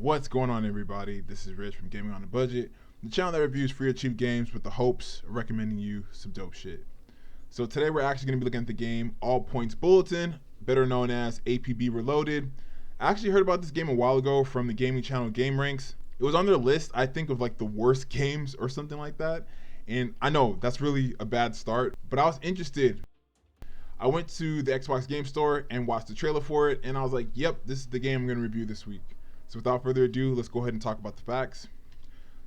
What's going on, everybody? This is Rich from Gaming on a Budget, the channel that reviews free or cheap games with the hopes of recommending you some dope shit. So today we're actually going to be looking at the game All Points Bulletin, better known as APB Reloaded. I actually heard about this game a while ago from the gaming channel Game Ranks. It was on their list, I think, of like the worst games or something like that. And I know that's really a bad start, but I was interested. I went to the Xbox Game Store and watched the trailer for it, and I was like, yep, this is the game I'm going to review this week. So without further ado, let's go ahead and talk about the facts.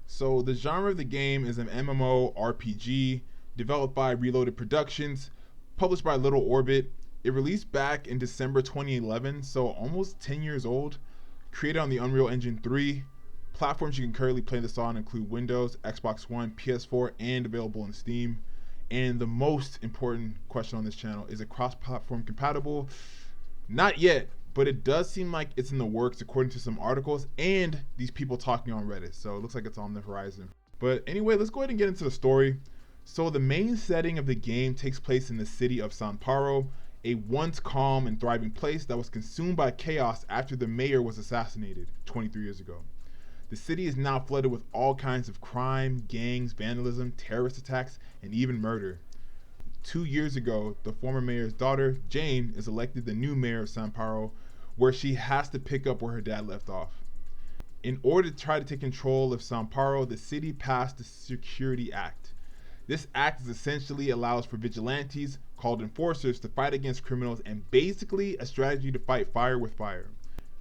So the genre of the game is an MMO RPG developed by Reloaded Productions, published by Little Orbit. It released back in December 2011, so almost 10 years old. Created on the Unreal Engine 3. Platforms you can currently play this on include Windows, Xbox One, PS4, and available in Steam. And the most important question on this channel, is it cross-platform compatible? Not yet, but it does seem like it's in the works according to some articles and these people talking on Reddit. So it looks like it's on the horizon. But anyway, let's go ahead and get into the story. So the main setting of the game takes place in the city of Sanparo, a once calm and thriving place that was consumed by chaos after the mayor was assassinated 23 years ago. The city is now flooded with all kinds of crime, gangs, vandalism, terrorist attacks, and even murder. 2 years ago, the former mayor's daughter, Jane, is elected the new mayor of Sanparo, where she has to pick up where her dad left off. In order to try to take control of Sanparo, the city passed the Security Act. This act essentially allows for vigilantes, called enforcers, to fight against criminals and basically a strategy to fight fire with fire.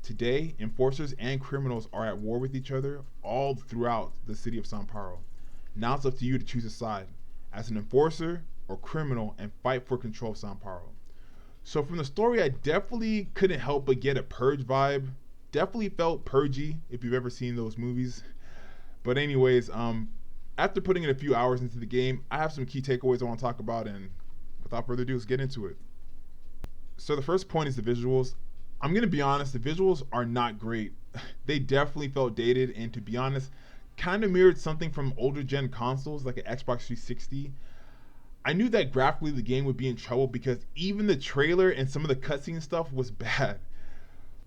Today, enforcers and criminals are at war with each other all throughout the city of Sanparo. Now it's up to you to choose a side, as an enforcer or criminal, and fight for control of Sanparo. So from the story, I definitely couldn't help but get a Purge vibe. Definitely felt purgy, if you've ever seen those movies. But anyways, after putting in a few hours into the game, I have some key takeaways I want to talk about, and without further ado, let's get into it. So the first point is the visuals. I'm going to be honest, the visuals are not great. They definitely felt dated, and to be honest, kind of mirrored something from older gen consoles like an Xbox 360. I knew that graphically the game would be in trouble because even the trailer and some of the cutscene stuff was bad.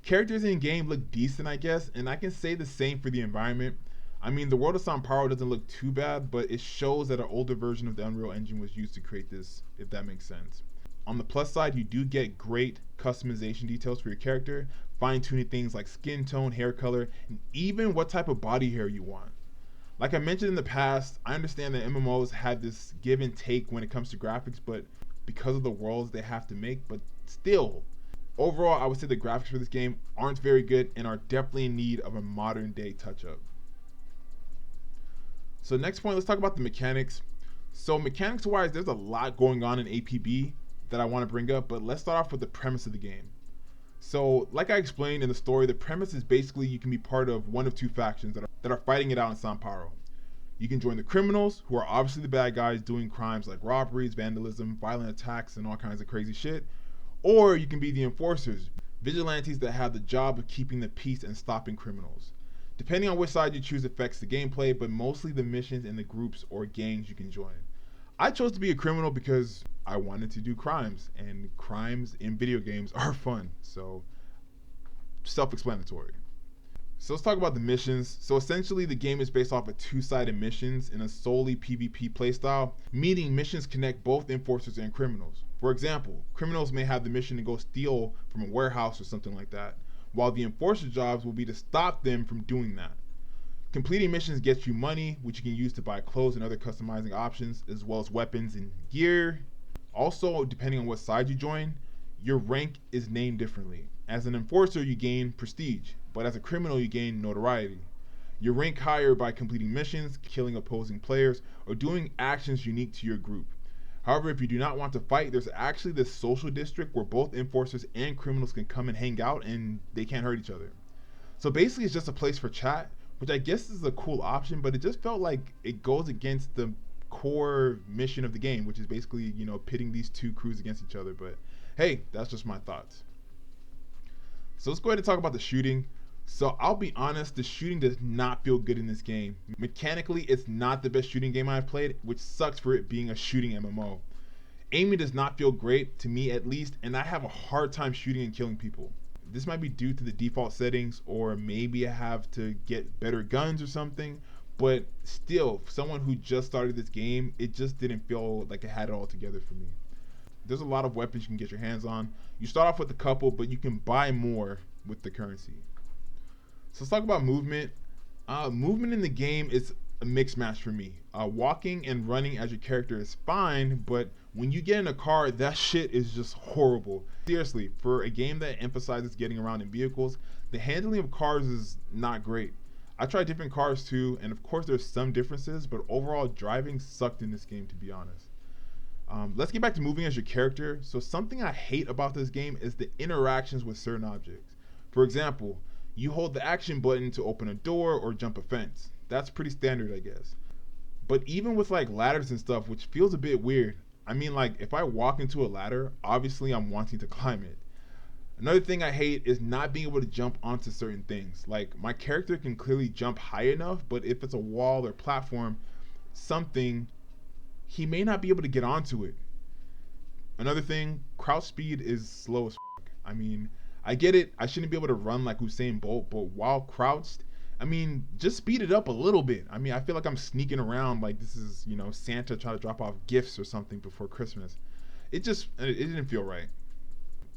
Characters in game look decent, I guess, and I can say the same for the environment. I mean, the world of Sanparo doesn't look too bad, but it shows that an older version of the Unreal Engine was used to create this, if that makes sense. On the plus side, you do get great customization details for your character, fine-tuning things like skin tone, hair color, and even what type of body hair you want. Like I mentioned in the past, I understand that MMOs have this give and take when it comes to graphics, but because of the worlds they have to make, but still, overall, I would say the graphics for this game aren't very good and are definitely in need of a modern day touch-up. So next point, let's talk about the mechanics. So mechanics-wise, there's a lot going on in APB that I want to bring up, but let's start off with the premise of the game. So, like I explained in the story, the premise is basically you can be part of one of two factions that are fighting it out in Sanparo. You can join the criminals, who are obviously the bad guys doing crimes like robberies, vandalism, violent attacks, and all kinds of crazy shit. Or you can be the enforcers, vigilantes that have the job of keeping the peace and stopping criminals. Depending on which side you choose affects the gameplay, but mostly the missions and the groups or gangs you can join. I chose to be a criminal because I wanted to do crimes, and crimes in video games are fun, so self-explanatory. So let's talk about the missions. So essentially the game is based off of two-sided missions in a solely PvP playstyle, meaning missions connect both enforcers and criminals. For example, criminals may have the mission to go steal from a warehouse or something like that, while the enforcer jobs will be to stop them from doing that. Completing missions gets you money, which you can use to buy clothes and other customizing options, as well as weapons and gear. Also, depending on what side you join, your rank is named differently. As an enforcer, you gain prestige, but as a criminal, you gain notoriety. You rank higher by completing missions, killing opposing players, or doing actions unique to your group. However, if you do not want to fight, there's actually this social district where both enforcers and criminals can come and hang out, and they can't hurt each other. So basically, it's just a place for chat, which I guess is a cool option, but it just felt like it goes against the core mission of the game, which is basically, pitting these two crews against each other. But hey, that's just my thoughts. So let's go ahead and talk about the shooting. So I'll be honest, the shooting does not feel good in this game. Mechanically, it's not the best shooting game I've played, which sucks for it being a shooting MMO. Aiming does not feel great, to me at least, and I have a hard time shooting and killing people. this might be due to the default settings, or maybe I have to get better guns or something. But still, for someone who just started this game, it just didn't feel like it had it all together for me. There's a lot of weapons you can get your hands on. You start off with a couple, but you can buy more with the currency. So let's talk about movement. Movement in the game is a mixed match for me. Walking and running as your character is fine, but when you get in a car, that shit is just horrible. Seriously, for a game that emphasizes getting around in vehicles, the handling of cars is not great. I tried different cars too, and of course there's some differences, but overall driving sucked in this game, to be honest. Let's get back to moving as your character. So something I hate about this game is the interactions with certain objects. For example, you hold the action button to open a door or jump a fence. That's pretty standard, I guess. But even with like ladders and stuff, which feels a bit weird. I mean, like if I walk into a ladder, obviously I'm wanting to climb it. Another thing I hate is not being able to jump onto certain things. Like my character can clearly jump high enough, but if it's a wall or platform, something, he may not be able to get onto it. Another thing, crouch speed is slow as fuck. I mean, I get it, I shouldn't be able to run like Usain Bolt, but while crouched, I mean, just speed it up a little bit. I mean, I feel like I'm sneaking around like this is, you know, Santa trying to drop off gifts or something before Christmas. It didn't feel right.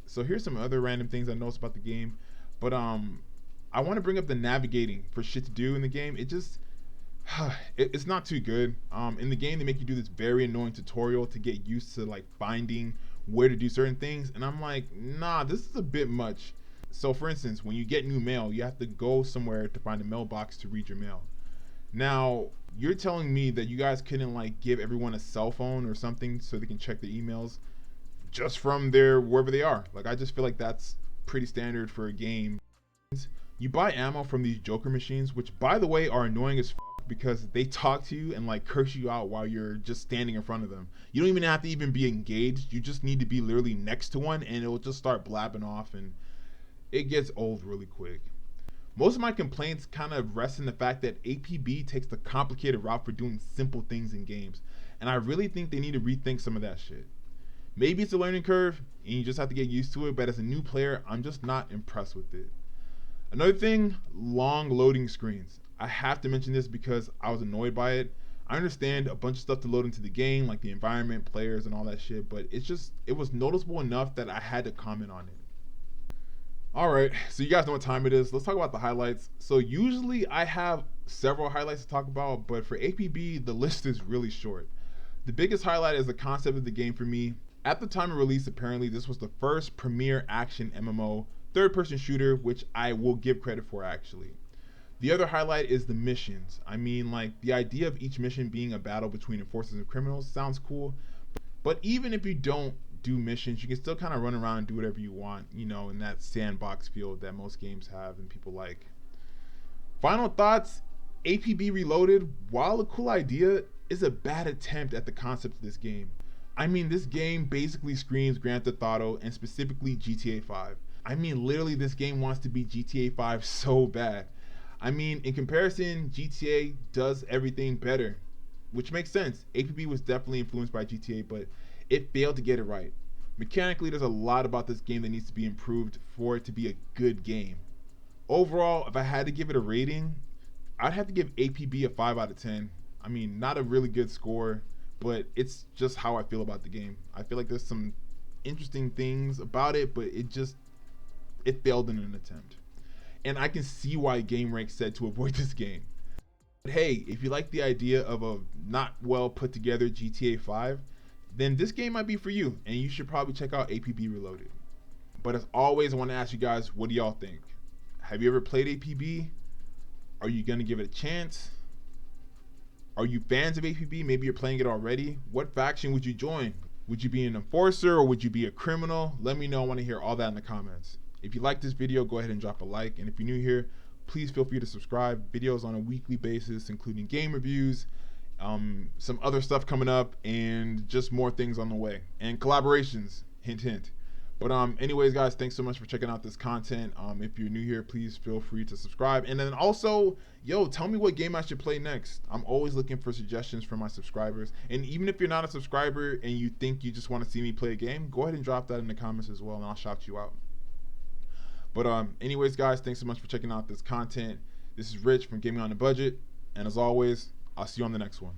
So here's some other random things I noticed about the game. But I want to bring up the navigating for shit to do in the game. It's not too good. In the game, they make you do this very annoying tutorial to get used to like finding where to do certain things, and I'm like, nah, this is a bit much. So for instance, when you get new mail, you have to go somewhere to find a mailbox to read your mail. Now, you're telling me that you guys couldn't like give everyone a cell phone or something so they can check their emails just from their wherever they are? Like, I just feel like that's pretty standard for a game. You buy ammo from these Joker machines, which by the way are annoying as because they talk to you and like curse you out while you're just standing in front of them. You don't even have to even be engaged. You just need to be literally next to one and it'll just start blabbing off, and it gets old really quick. Most of my complaints kind of rest in the fact that APB takes the complicated route for doing simple things in games, and I really think they need to rethink some of that shit. Maybe it's a learning curve and you just have to get used to it, but as a new player, I'm just not impressed with it. Another thing, long loading screens. I have to mention this because I was annoyed by it. I understand a bunch of stuff to load into the game, like the environment, players, and all that shit, but it was noticeable enough that I had to comment on it. Alright, so you guys know what time it is. Let's talk about the highlights. So usually I have several highlights to talk about, but for APB, the list is really short. The biggest highlight is the concept of the game for me. At the time of release, apparently this was the first premier action MMO, third-person shooter, which I will give credit for actually. The other highlight is the missions. I mean, like, the idea of each mission being a battle between enforcers and criminals sounds cool, but even if you don't do missions, you can still kind of run around and do whatever you want, you know, in that sandbox field that most games have and people like. Final thoughts, APB Reloaded, while a cool idea, is a bad attempt at the concept of this game. I mean, this game basically screams Grand Theft Auto and specifically GTA 5. I mean, literally this game wants to be GTA 5 so bad. I mean, in comparison, GTA does everything better, which makes sense. APB was definitely influenced by GTA, but it failed to get it right. Mechanically, there's a lot about this game that needs to be improved for it to be a good game. Overall, if I had to give it a rating, I'd have to give APB a 5 out of 10. I mean, not a really good score, but it's just how I feel about the game. I feel like there's some interesting things about it, but it failed in an attempt. And I can see why GameRank said to avoid this game. But hey, if you like the idea of a not well put together GTA 5, then this game might be for you, and you should probably check out APB Reloaded. But as always, I want to ask you guys, what do y'all think? Have you ever played APB? Are you going to give it a chance? Are you fans of APB? Maybe you're playing it already. What faction would you join? Would you be an enforcer or would you be a criminal? Let me know. I want to hear all that in the comments. If you like this video, go ahead and drop a like. And if you're new here, please feel free to subscribe. Videos on a weekly basis, including game reviews, some other stuff coming up, and just more things on the way. And collaborations, hint, hint. But anyways, guys, thanks so much for checking out this content. If you're new here, please feel free to subscribe. And then also, tell me what game I should play next. I'm always looking for suggestions from my subscribers. And even if you're not a subscriber and you think you just want to see me play a game, go ahead and drop that in the comments as well, and I'll shout you out. But But anyways, guys, thanks so much for checking out this content. This is Rich from Gaming on the Budget, and as always, I'll see you on the next one.